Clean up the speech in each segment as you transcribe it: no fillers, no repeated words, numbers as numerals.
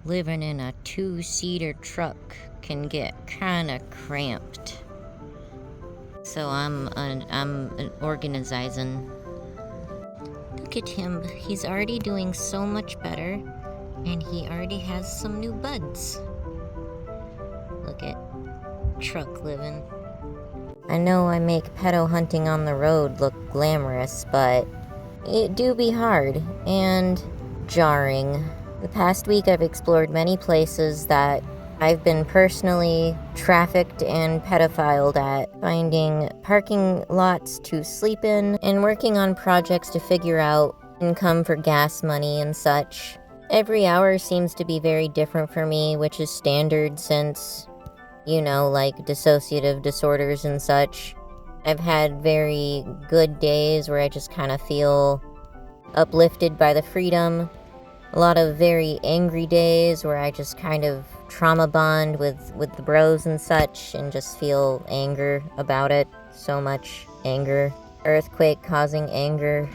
living in a two-seater truck can get kinda cramped. So I'm organizing. Look at him. He's already doing so much better, and he already has some new buds. Look at truck living. I know I make pedo hunting on the road look glamorous, but it do be hard and jarring. The past week I've explored many places that I've been personally trafficked and pedophiled at, finding parking lots to sleep in, and working on projects to figure out income for gas money and such. Every hour seems to be very different for me, which is standard since, you know, like dissociative disorders and such. I've had very good days where I just kind of feel uplifted by the freedom. A lot of very angry days where I just kind of trauma bond with the bros and such and just feel anger about it. So much anger. Earthquake causing anger.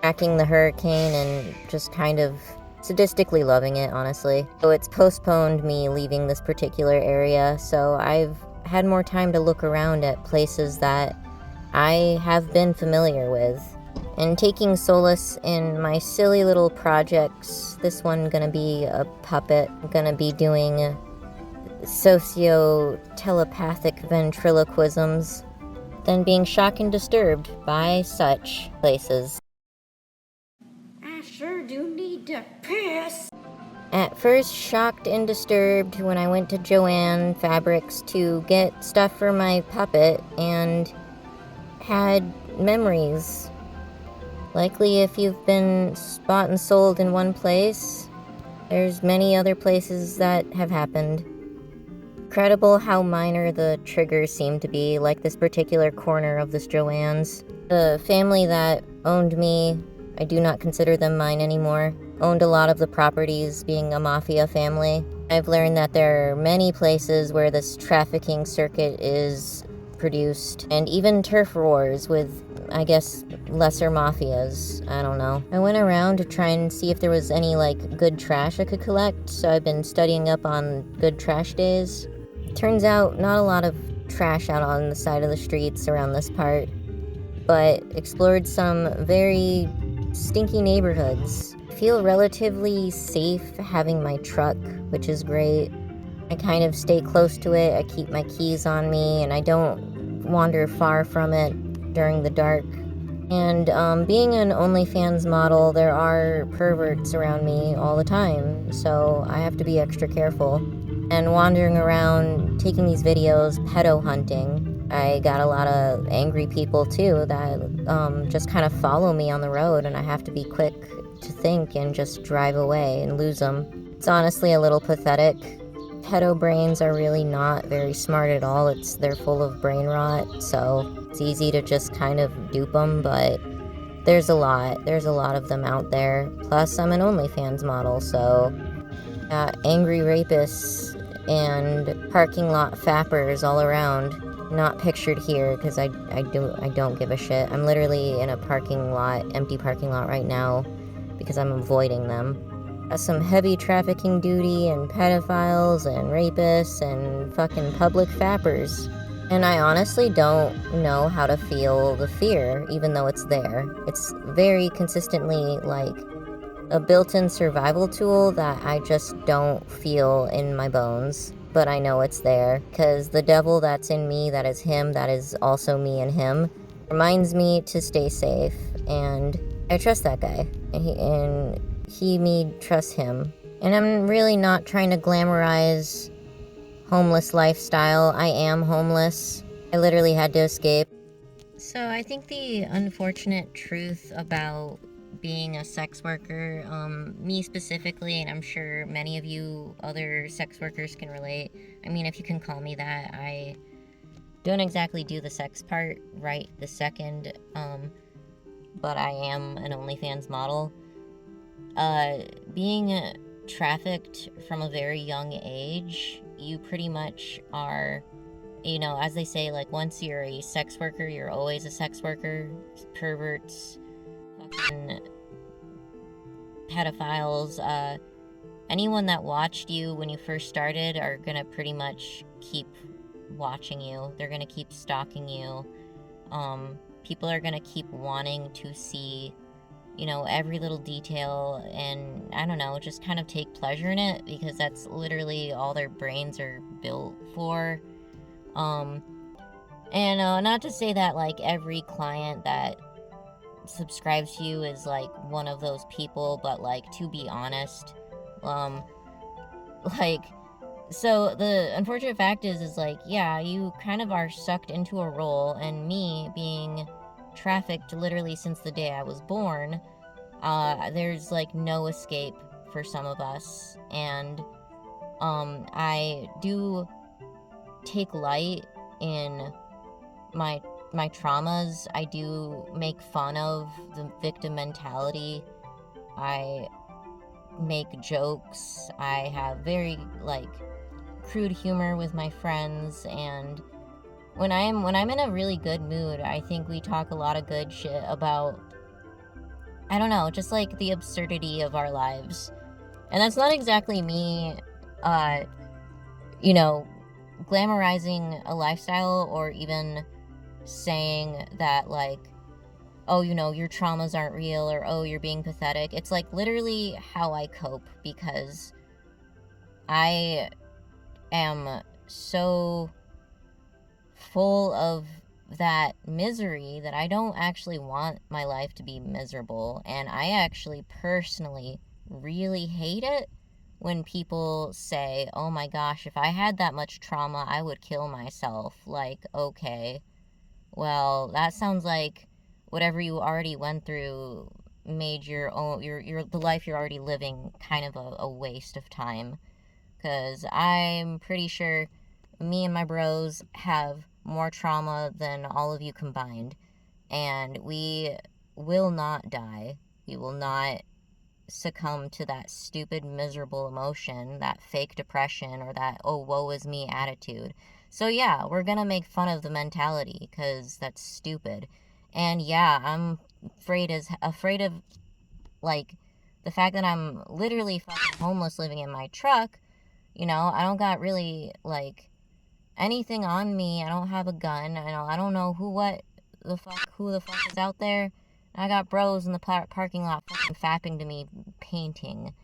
Tracking the hurricane and just kind of sadistically loving it, honestly. So it's postponed me leaving this particular area, so I've had more time to look around at places that I have been familiar with. And taking solace in my silly little projects. This one gonna be a puppet. I'm gonna be doing socio-telepathic ventriloquisms. Then being shocked and disturbed by such places. I sure do need to piss. At first shocked and disturbed when I went to Joann Fabrics to get stuff for my puppet and had memories. Likely if you've been bought and sold in one place, there's many other places that have happened. Incredible how minor the triggers seem to be, like this particular corner of this Joann's. The family that owned me, I do not consider them mine anymore, owned a lot of the properties, being a mafia family. I've learned that there are many places where this trafficking circuit is produced, and even turf wars with, I guess, lesser mafias. I don't know. I went around to try and see if there was any, like, good trash I could collect, so I've been studying up on good trash days. Turns out not a lot of trash out on the side of the streets around this part, but explored some very stinky neighborhoods. I feel relatively safe having my truck, which is great. I kind of stay close to it, I keep my keys on me, and I don't wander far from it during the dark. And being an OnlyFans model, there are perverts around me all the time, so I have to be extra careful. And wandering around, taking these videos, pedo hunting, I got a lot of angry people too that just kind of follow me on the road, and I have to be quick to think and just drive away and lose them. It's honestly a little pathetic. Pedo brains are really not very smart at all. They're full of brain rot, so it's easy to just kind of dupe them, but there's a lot of them out there. Plus, I'm an OnlyFans model, so angry rapists and parking lot fappers all around. Not pictured here because I don't give a shit. I'm literally in a parking lot, empty parking lot right now because I'm avoiding them. Some heavy trafficking duty and pedophiles and rapists and fucking public fappers. And I honestly don't know how to feel the fear, even though it's there. It's very consistently like a built-in survival tool that I just don't feel in my bones. But I know it's there, because the devil that's in me, that is him, that is also me and him, reminds me to stay safe, and I trust that guy, and he me trust him. And I'm really not trying to glamorize homeless lifestyle. I am homeless. I literally had to escape. So I think the unfortunate truth about being a sex worker, me specifically, and I'm sure many of you other sex workers can relate. I mean, if you can call me that, I don't exactly do the sex part right this second, but I am an OnlyFans model. Being trafficked from a very young age, you pretty much are, you know, as they say, like, once you're a sex worker, you're always a sex worker. Perverts, fucking pedophiles, anyone that watched you when you first started are gonna pretty much keep watching you. They're gonna keep stalking you. People are gonna keep wanting to see, you know, every little detail, and I don't know, just kind of take pleasure in it, because that's literally all their brains are built for. And not to say that like every client that subscribes to you is like one of those people, but like, to be honest, like, so the unfortunate fact is like, yeah, you kind of are sucked into a role, and me being trafficked literally since the day I was born, there's like no escape for some of us. And I do take light in my traumas. I do make fun of the victim mentality. I make jokes. I have very like crude humor with my friends, and when I'm in a really good mood, I think we talk a lot of good shit about, I don't know, just like the absurdity of our lives. And that's not exactly me you know, glamorizing a lifestyle, or even saying that like, oh, you know, your traumas aren't real, or oh, you're being pathetic. It's like literally how I cope, because I am so full of that misery that I don't actually want my life to be miserable. And I actually personally really hate it when people say, oh my gosh, if I had that much trauma, I would kill myself. Like, okay, well, that sounds like whatever you already went through made your own, the life you're already living kind of a waste of time. Because I'm pretty sure me and my bros have more trauma than all of you combined. And we will not die. We will not succumb to that stupid, miserable emotion, that fake depression, or that, oh, woe is me attitude. So yeah, we're gonna make fun of the mentality, because that's stupid. And yeah, I'm afraid of, like, the fact that I'm literally fucking homeless living in my truck. You know, I don't got really, like, anything on me. I don't have a gun. I don't know who the fuck is out there. I got bros in the parking lot fucking fapping to me, painting,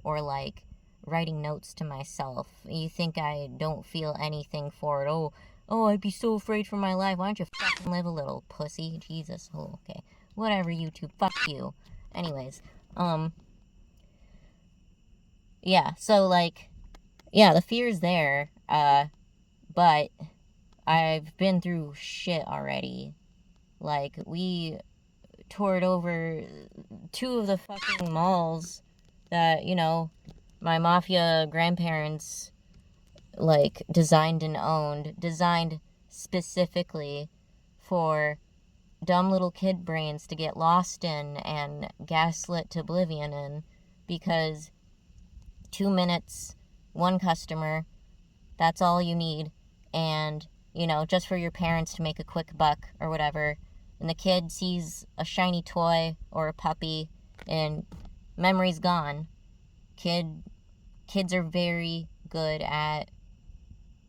or like writing notes to myself. You think I don't feel anything for it? Oh, I'd be so afraid for my life. Why don't you fucking live a little, pussy? Jesus. Oh, okay. Whatever, YouTube. Fuck you. Anyways, yeah. So like, yeah, the fear's there. But I've been through shit already. Like, we toured over 2 of the fucking malls that, you know, my mafia grandparents, like, designed and owned. Designed specifically for dumb little kid brains to get lost in and gaslit to oblivion in. Because 2 minutes, 1 customer, that's all you need. And, you know, just for your parents to make a quick buck or whatever. And the kid sees a shiny toy or a puppy, and memory's gone. Kids are very good at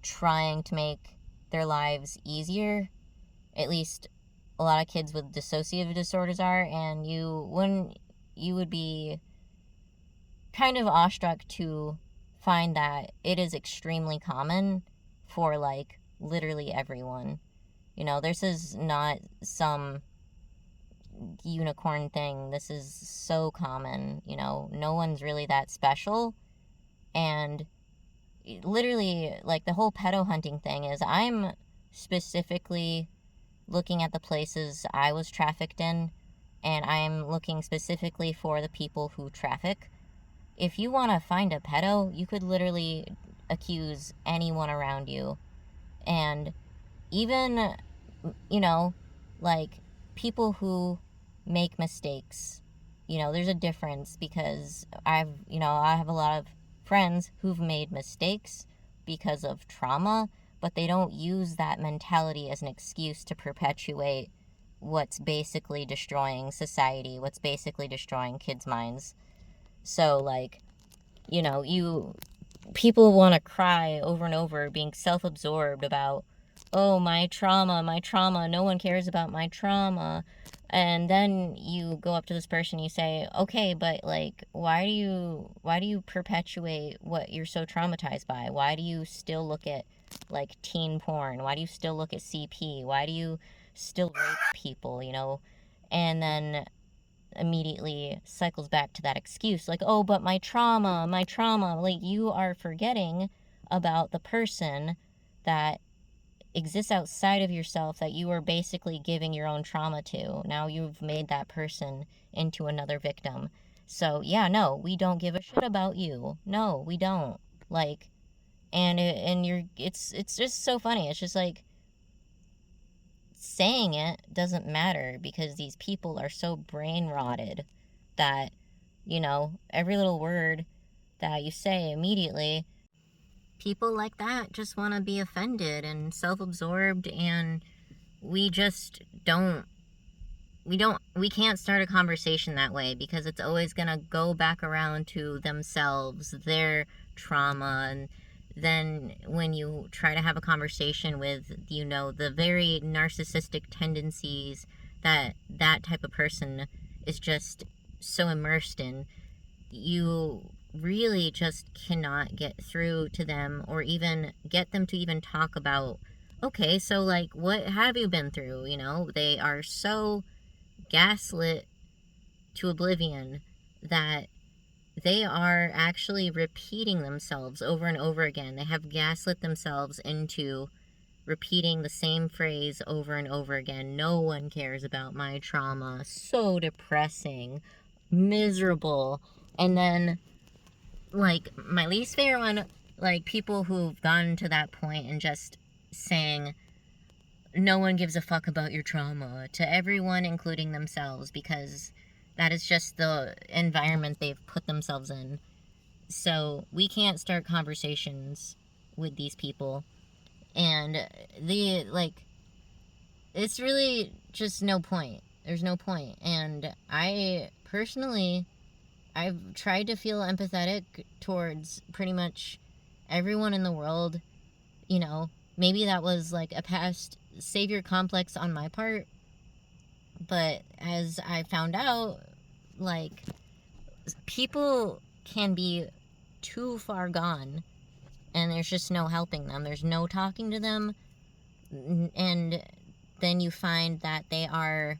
trying to make their lives easier. At least a lot of kids with dissociative disorders are. And you would be kind of awestruck to find that it is extremely common for like literally everyone. You know, this is not some unicorn thing. This is so common. You know, no one's really that special. And literally, like, the whole pedo hunting thing is, I'm specifically looking at the places I was trafficked in, and I'm looking specifically for the people who traffic. If you want to find a pedo, you could literally accuse anyone around you. And even, you know, like, people who make mistakes, you know, there's a difference, because I have a lot of friends who've made mistakes because of trauma, but they don't use that mentality as an excuse to perpetuate what's basically destroying society, what's basically destroying kids' minds. So, like, you know, people want to cry over and over, being self-absorbed about, oh, my trauma, no one cares about my trauma. And then you go up to this person, you say, okay, but like, why do you perpetuate what you're so traumatized by? Why do you still look at like teen porn? Why do you still look at CP? Why do you still rape people, you know? And then immediately cycles back to that excuse, like, oh, but my trauma, like, you are forgetting about the person that exists outside of yourself that you are basically giving your own trauma to. Now you've made that person into another victim. So yeah, no, we don't give a shit about you. No, we don't. Like, and you're, it's just so funny. It's just like, saying it doesn't matter because these people are so brain rotted that, you know, every little word that you say immediately, people like that just want to be offended and self-absorbed, and we just don't we can't start a conversation that way because it's always going to go back around to themselves, their trauma. And then when you try to have a conversation with, you know, the very narcissistic tendencies that that type of person is just so immersed in, you really just cannot get through to them or even get them to even talk about, okay, so like, what have you been through? You know, they are so gaslit to oblivion that they are actually repeating themselves over and over again. They have gaslit themselves into repeating the same phrase over and over again. No one cares about my trauma. So depressing, miserable. And then, like, my least favorite one, like, people who've gotten to that point and just saying, no one gives a fuck about your trauma to everyone, including themselves, because that is just the environment they've put themselves in. So we can't start conversations with these people. And it's really just no point. There's no point. And I personally, I've tried to feel empathetic towards pretty much everyone in the world. You know, maybe that was like a past savior complex on my part, but as I found out, like, people can be too far gone and there's just no helping them. There's no talking to them. And then you find that they are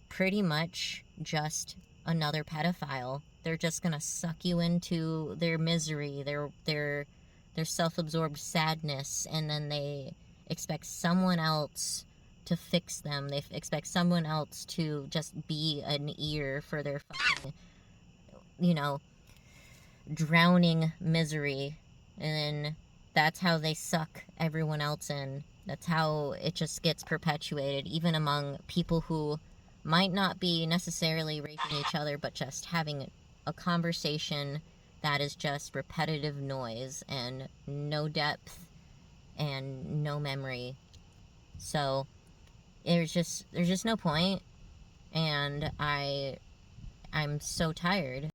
pretty much just another pedophile. They're just gonna suck you into their misery, their self-absorbed sadness, and then they expect someone else to fix them. They expect someone else to just be an ear for their fucking, you know, drowning misery. And then that's how they suck everyone else in. That's how it just gets perpetuated, even among people who might not be necessarily raping each other, but just having a conversation that is just repetitive noise and no depth and no memory. So there's just no point, and I'm so tired.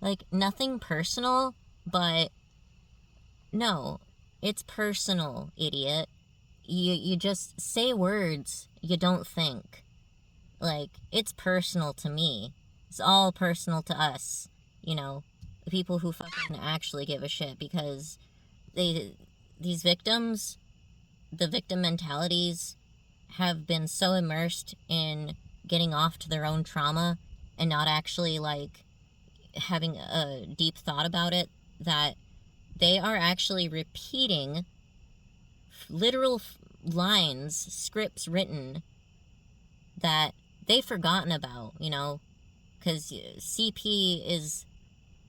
Like, nothing personal, but no, it's personal, idiot. You just say words you don't think. Like, it's personal to me. It's all personal to us. You know, the people who fucking actually give a shit, because these victims, the victim mentalities have been so immersed in getting off to their own trauma and not actually, like, having a deep thought about it, that they are actually repeating literal lines, scripts written that they've forgotten about, you know, because CP is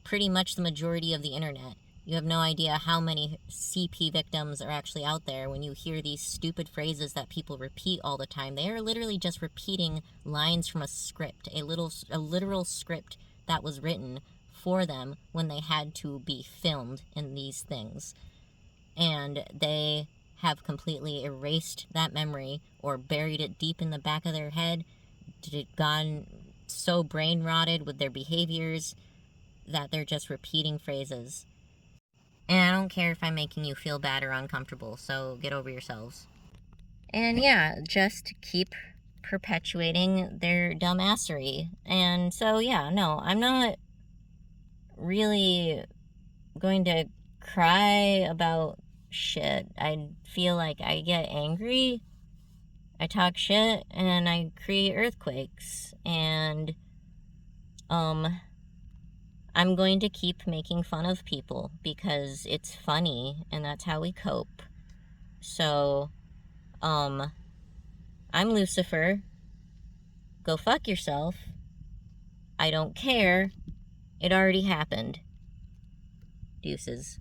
pretty much the majority of the internet. You have no idea how many CP victims are actually out there. When you hear these stupid phrases that people repeat all the time, they are literally just repeating lines from a script, a literal script that was written for them when they had to be filmed in these things. And they have completely erased that memory or buried it deep in the back of their head, gone so brain rotted with their behaviors that they're just repeating phrases. And I don't care if I'm making you feel bad or uncomfortable, so get over yourselves. And yeah, just keep perpetuating their dumbassery. And so, yeah, no, I'm not really going to cry about shit. I feel like I get angry, I talk shit, and I create earthquakes. And, I'm going to keep making fun of people because it's funny and that's how we cope. So, I'm Lucifer. Go fuck yourself. I don't care. It already happened. Deuces.